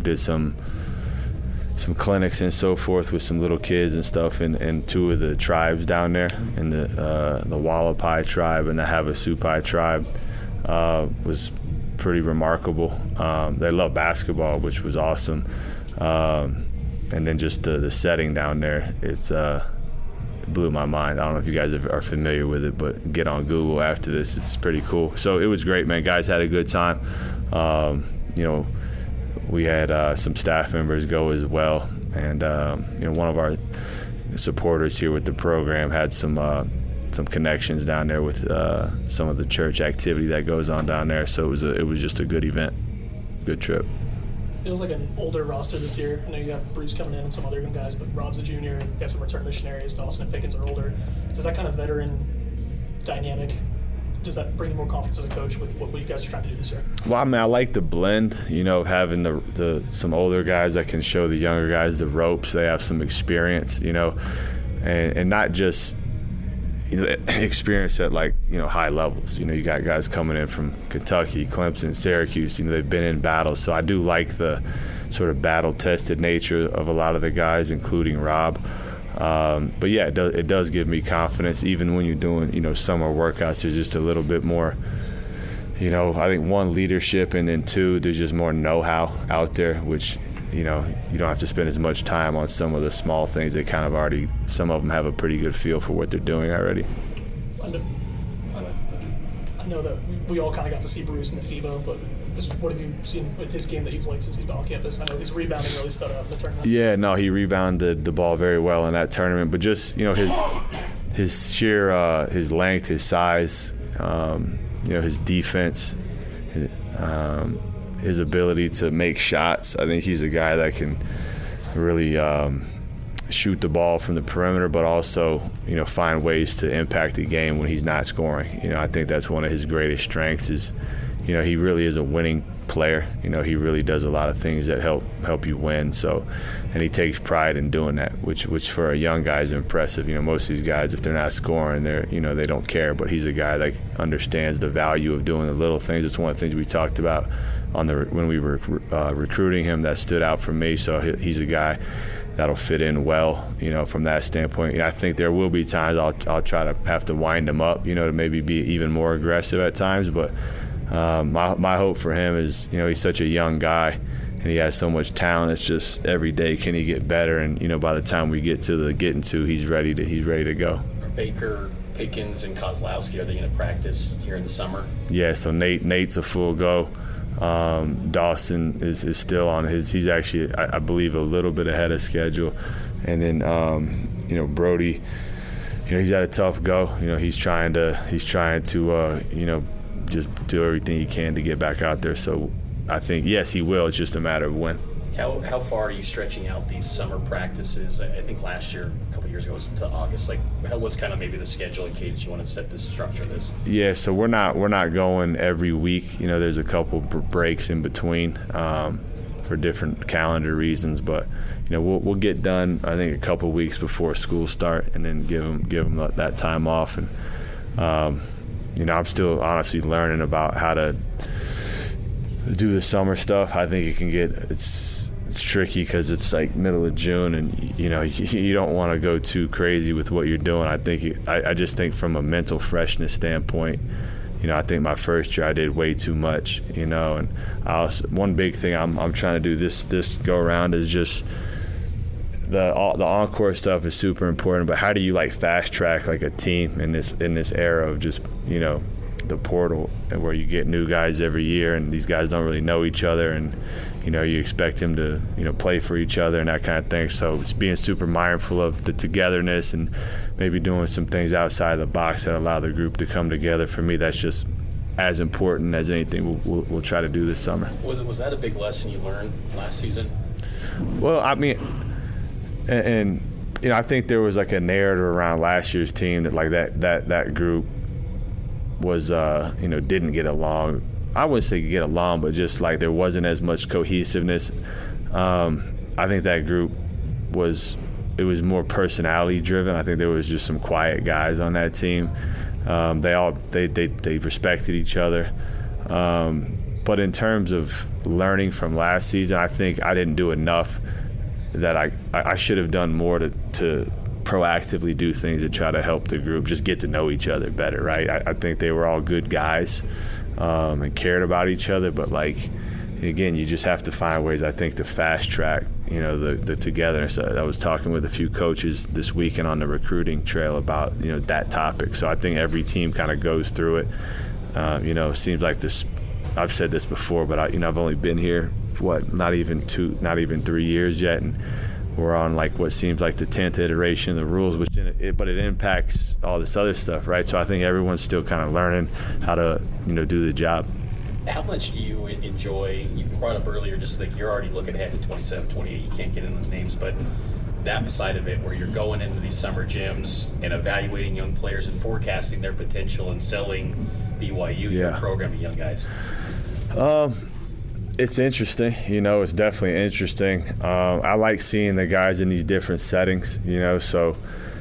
did some clinics and so forth with some little kids and stuff in two of the tribes down there, in the Wallapai tribe and the Havasupai tribe. Was pretty remarkable. They love basketball, which was awesome. And then just the setting down there, it's blew my mind. I don't know if you guys are familiar with it, but get on Google after this. It's pretty cool. So it was great, man. Guys had a good time. We had some staff members go as well. And, one of our supporters here with the program had some connections down there with some of the church activity that goes on down there. So it was just a good event, good trip. Feels like an older roster this year. I know you have Bruce coming in and some other young guys, but Rob's a junior and got some return missionaries. Dawson and Pickens are older. Does that kind of veteran dynamic, does that bring you more confidence as a coach with what you guys are trying to do this year? Well, I mean, I like the blend, having the some older guys that can show the younger guys the ropes. They have some experience, and not just experience at high levels. You got guys coming in from Kentucky, Clemson, Syracuse. They've been in battles, so I do like the sort of battle-tested nature of a lot of the guys, including Rob. But yeah, it does give me confidence, even when you're doing summer workouts. There's just a little bit more. I think one, leadership, and then two, there's just more know-how out there, which you don't have to spend as much time on some of the small things. They kind of some of them have a pretty good feel for what they're doing already. I know that we all kind of got to see Bruce in the FIBA, but just what have you seen with his game that you've liked since he's been on campus? I know his rebounding really stood out in the tournament. Yeah, no, he rebounded the ball very well in that tournament, but just his sheer his length, his size, his defense, his ability to make shots. I think he's a guy that can really shoot the ball from the perimeter, but also find ways to impact the game when he's not scoring. I think that's one of his greatest strengths is he really is a winning player. He really does a lot of things that help you win. So, and he takes pride in doing that, which for a young guy is impressive. Most of these guys, if they're not scoring, they don't care. But he's a guy that understands the value of doing the little things. It's one of the things we talked about when we were recruiting him that stood out for me. So he's a guy that'll fit in well, from that standpoint. I think there will be times I'll try to have to wind him up, to maybe be even more aggressive at times. But my hope for him is, he's such a young guy and he has so much talent. It's just every day can he get better, and by the time we get to the getting to, he's ready to go. Are Baker, Pickens, and Kozlowski, are they going to practice here in the summer? Yeah, so Nate's a full go. Dawson is still on he's actually, I believe, a little bit ahead of schedule. And then Brody, he's had a tough go. He's trying to just do everything he can to get back out there. So I think, yes, he will. It's just a matter of when. How far are you stretching out these summer practices? I think last year, a couple years ago, it was to August. What's kind of maybe the schedule and cadence you want to set this structure this? Yeah, so we're not going every week. There's a couple breaks in between for different calendar reasons, but we'll get done, I think, a couple weeks before school start, and then give them that time off. And I'm still honestly learning about how to do the summer stuff. I think it can it's tricky because it's middle of June, and you don't want to go too crazy with what you're doing. I just think from a mental freshness standpoint, I think my first year I did way too much, and one big thing I'm trying to do this go around is just the encore stuff is super important, but how do you fast track a team in this era of just like the portal, and where you get new guys every year, and these guys don't really know each other, and you expect them to play for each other and that kind of thing. So it's being super mindful of the togetherness and maybe doing some things outside the box that allow the group to come together. For me, that's just as important as anything we'll try to do this summer. Was that a big lesson you learned last season? Well, I mean, and I think there was like a narrative around last year's team that like that group was didn't get along. I wouldn't say get along, but just like there wasn't as much cohesiveness. I think that group was more personality driven. I think there was just some quiet guys on that team. They respected each other. But in terms of learning from last season, I think I didn't do enough. That I should have done more to proactively do things to try to help the group just get to know each other better, right? I think they were all good guys and cared about each other, but like, again, you just have to find ways, I think, to fast track, the togetherness. I was talking with a few coaches this weekend on the recruiting trail about, that topic. So I think every team kind of goes through it. It seems like this, I've said this before, but I've only been here, not even 3 years yet, and we're on like what seems like the 10th iteration of the rules, but it impacts all this other stuff, right? So I think everyone's still kind of learning how to, do the job. How much do you enjoy, you brought up earlier, just like you're already looking ahead to 27, 28, you can't get into the names, but that side of it where you're going into these summer gyms and evaluating young players and forecasting their potential and selling BYU, your program to young guys? It's interesting, it's definitely interesting. I like seeing the guys in these different settings,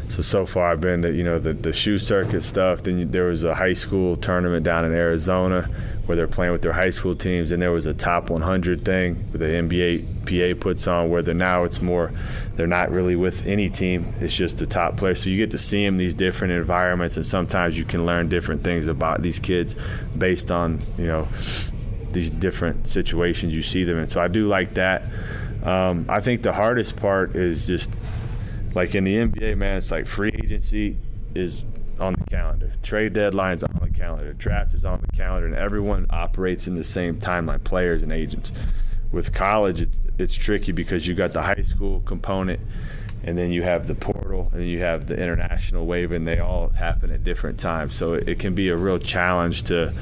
so far I've been to, the shoe circuit stuff. Then there was a high school tournament down in Arizona where they're playing with their high school teams. And there was a top 100 thing where the NBA PA puts on where it's more, they're not really with any team. It's just the top players. So you get to see them in these different environments, and sometimes you can learn different things about these kids based on, these different situations you see them in. So I do like that. I think the hardest part is just like in the NBA, man, it's like free agency is on the calendar. Trade deadline's on the calendar. Draft is on the calendar, and everyone operates in the same timeline, players and agents. With college, it's tricky because you got the high school component, and then you have the portal, and you have the international wave, and they all happen at different times. So it can be a real challenge to,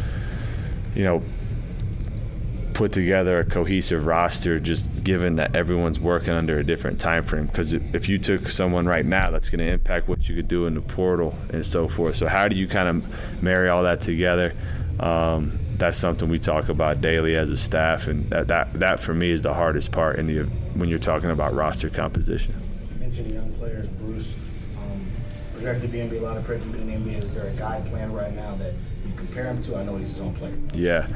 put together a cohesive roster, just given that everyone's working under a different time frame. Because if you took someone right now, that's going to impact what you could do in the portal and so forth. So how do you kind of marry all that together? That's something we talk about daily as a staff, and that for me is the hardest part when you're talking about roster composition. You mentioned young players, Bruce. Projected to be a lot of credit in the NBA. Is there a guy playing right now that you compare him to? I know he's his own player. Yeah.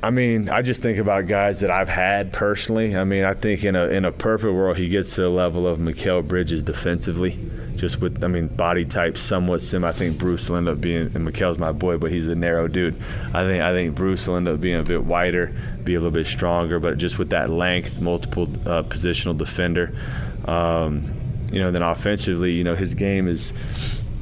I just think about guys that I've had personally. I think in a perfect world, he gets to the level of Mikal Bridges defensively, just with, body type somewhat similar. I think Bruce will end up being, and Mikal's my boy, but he's a narrow dude. I think Bruce will end up being a bit wider, be a little bit stronger, but just with that length, multiple positional defender. Then offensively, his game is,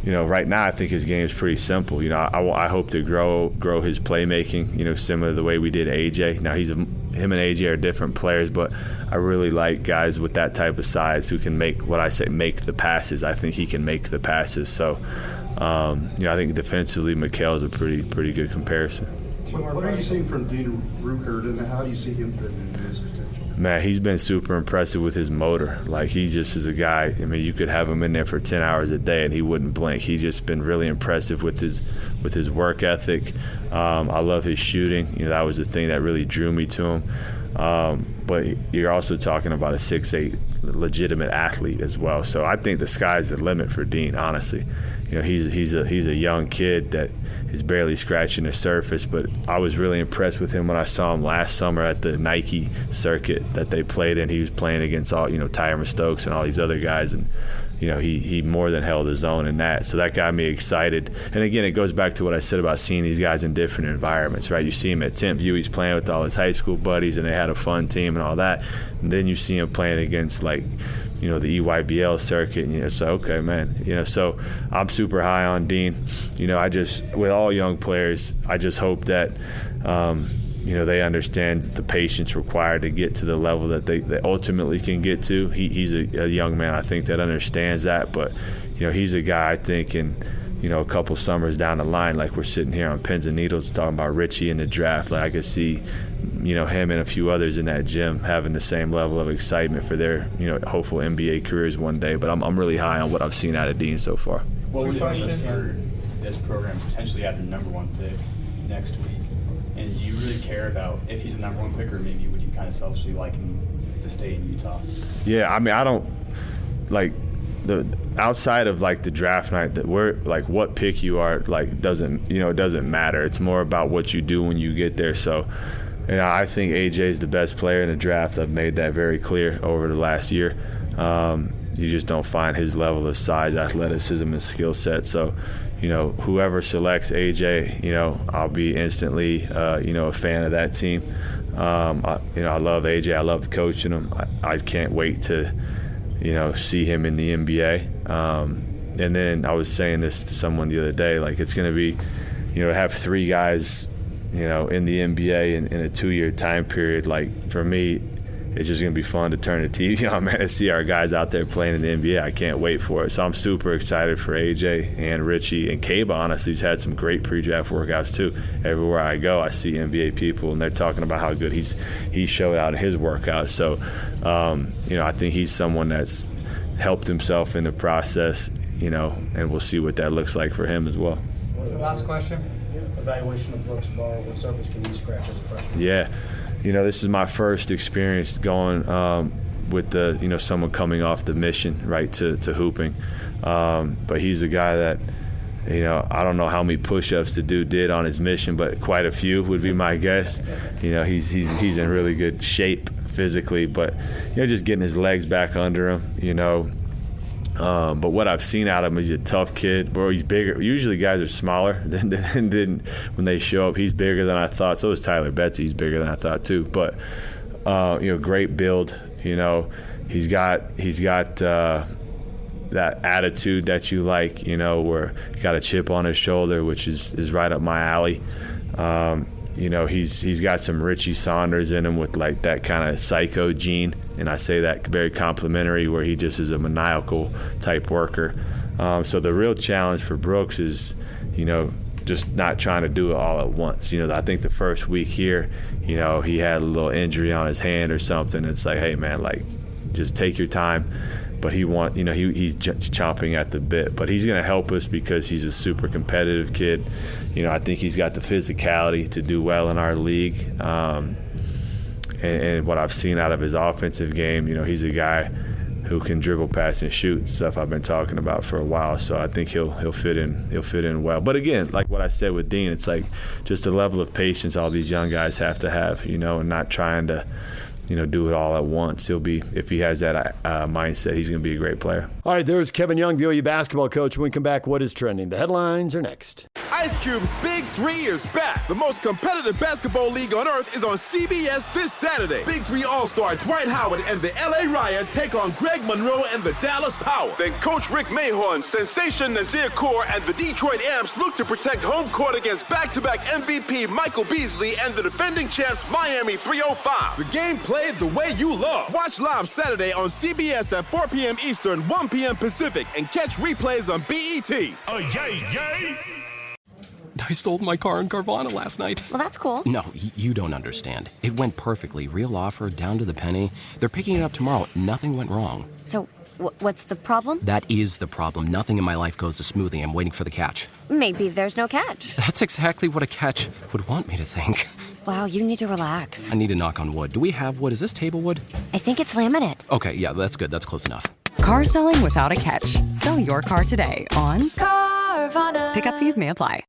right now I think his game is pretty simple. I hope to grow his playmaking, similar to the way we did AJ. Now him and AJ are different players, but I really like guys with that type of size who can make the passes. I think he can make the passes. So, I think defensively, Mikal is a pretty good comparison. What are you seeing from Dean Ruckert, and how do you see him in his potential? Man, he's been super impressive with his motor. Like, he just is a guy, you could have him in there for 10 hours a day and he wouldn't blink. He's just been really impressive with his work ethic. I love his shooting. That was the thing that really drew me to him. But you're also talking about a 6'8" legitimate athlete as well. So I think the sky's the limit for Dean, honestly. He's a young kid that is barely scratching the surface, but I was really impressed with him when I saw him last summer at the Nike circuit that they played in. He was playing against all, Tyron Stokes and all these other guys, and he more than held his own in that. So that got me excited. And again, it goes back to what I said about seeing these guys in different environments, right? You see him at Temp View, he's playing with all his high school buddies and they had a fun team and all that. And then you see him playing against the EYBL circuit, and it's like, okay, man, so I'm super high on Dean. With all young players, I just hope that, they understand the patience required to get to the level that they ultimately can get to. He's a young man, I think, that understands that, but, he's a guy, I think, a couple summers down the line, like we're sitting here on pins and needles talking about Richie in the draft, like I could see, him and a few others in that gym having the same level of excitement for their, hopeful NBA careers one day. But I'm really high on what I've seen out of Dean so far. What would you for this program to potentially have the number one pick next week? And do you really care about if he's a number one pick, or maybe would you kind of selfishly like him to stay in Utah? Yeah, I don't like the outside of like the draft night that we're like what pick you are like doesn't matter. It's more about what you do when you get there. So I think AJ is the best player in the draft. I've made that very clear over the last year. You just don't find his level of size, athleticism, and skill set. So whoever selects AJ, I'll be instantly a fan of that team. I love AJ. I love coaching him. I can't wait to see him in the NBA. And then I was saying this to someone the other day, like it's going to be, to have three guys, in the NBA in a 2-year time period. Like for me, it's just going to be fun to turn the TV on, man, and see our guys out there playing in the NBA. I can't wait for it. So I'm super excited for AJ and Richie and Kaba. Honestly, he's had some great pre-draft workouts too. Everywhere I go, I see NBA people, and they're talking about how good he showed out in his workouts. So, I think he's someone that's helped himself in the process, and we'll see what that looks like for him as well. Last question. Evaluation of Brooks' ball. What surface can he scratch as a freshman? Yeah. This is my first experience going with the, someone coming off the mission, right, to hooping. But he's a guy that, I don't know how many push-ups the dude did on his mission, but quite a few would be my guess. He's in really good shape physically, but, just getting his legs back under him, but what I've seen out of him, he's a tough kid. Bro, he's bigger. Usually guys are smaller than when they show up. He's bigger than I thought. So is Tyler Betsy. He's bigger than I thought too. But great build. He's got that attitude that you like. Where he's got a chip on his shoulder, which is right up my alley. He's got some Richie Saunders in him with like that kind of psycho gene, and I say that very complimentary, where he just is a maniacal type worker. So the real challenge for Brooks is, just not trying to do it all at once. I think the first week here, he had a little injury on his hand or something. It's like, hey man, like just take your time. But he's chomping at the bit. But he's going to help us because he's a super competitive kid. I think he's got the physicality to do well in our league. And what I've seen out of his offensive game, he's a guy who can dribble, pass, and shoot, stuff I've been talking about for a while. So I think he'll fit in. He'll fit in well. But again, like what I said with Dean, it's like just the level of patience all these young guys have to have, and not trying to do it all at once. If he has that mindset, he's going to be a great player. All right, there's Kevin Young, BYU basketball coach. When we come back, what is trending? The headlines are next. Ice Cube's Big 3 is back. The most competitive basketball league on earth is on CBS this Saturday. Big 3 All-Star Dwight Howard and the LA Riot take on Greg Monroe and the Dallas Power. Then Coach Rick Mahorn, Sensation Nazir Kaur, and the Detroit Amps look to protect home court against back-to-back MVP Michael Beasley and the defending champs Miami 305. The game played the way you love. Watch live Saturday on CBS at 4 p.m. Eastern, 1 p.m. Pacific, and catch replays on BET. Oh, yay, yay! I sold my car in Carvana last night. Well, that's cool. No, you don't understand. It went perfectly. Real offer, down to the penny. They're picking it up tomorrow. Nothing went wrong. So, what's the problem? That is the problem. Nothing in my life goes as smoothly. I'm waiting for the catch. Maybe there's no catch. That's exactly what a catch would want me to think. Wow, you need to relax. I need to knock on wood. Do we have wood? Is this table wood? I think it's laminate. Okay, yeah, that's good. That's close enough. Car selling without a catch. Sell your car today on Carvana. Pickup fees may apply.